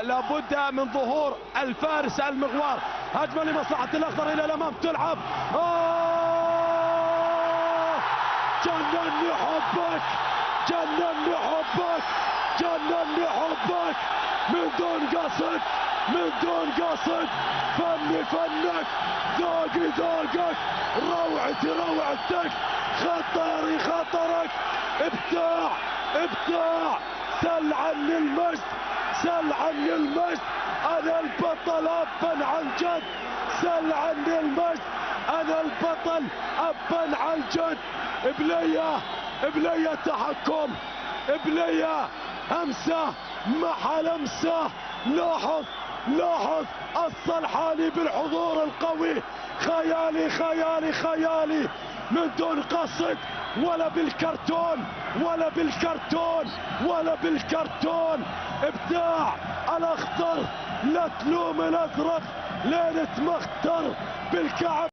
لابد من ظهور الفارس المغوار. هجمة لمصلحة الأخضر إلى الأمام تلعب. جنني حبك، جنني حبك، جنني حبك، من دون قصد، من دون قصد. فني فنك، ذوقي ذوقك، روعتي روعتك، خطري خطرك. ابداع ابداع. سل عني المجد، سل عني المجد، انا البطل ابا عن جد. سل عني المجد، انا البطل ابا عن جد. بليه تحكم، بليه همسه محل همسه. لاحظ لاحظ الصلحاني بالحضور القوي. خيالي خيالي خيالي، من دون قصد، ولا بالكرتون ولا بالكرتون ولا بالكرتون. ابداع الاخضر، لا تلوم الازرق لين تمختر بالكعب.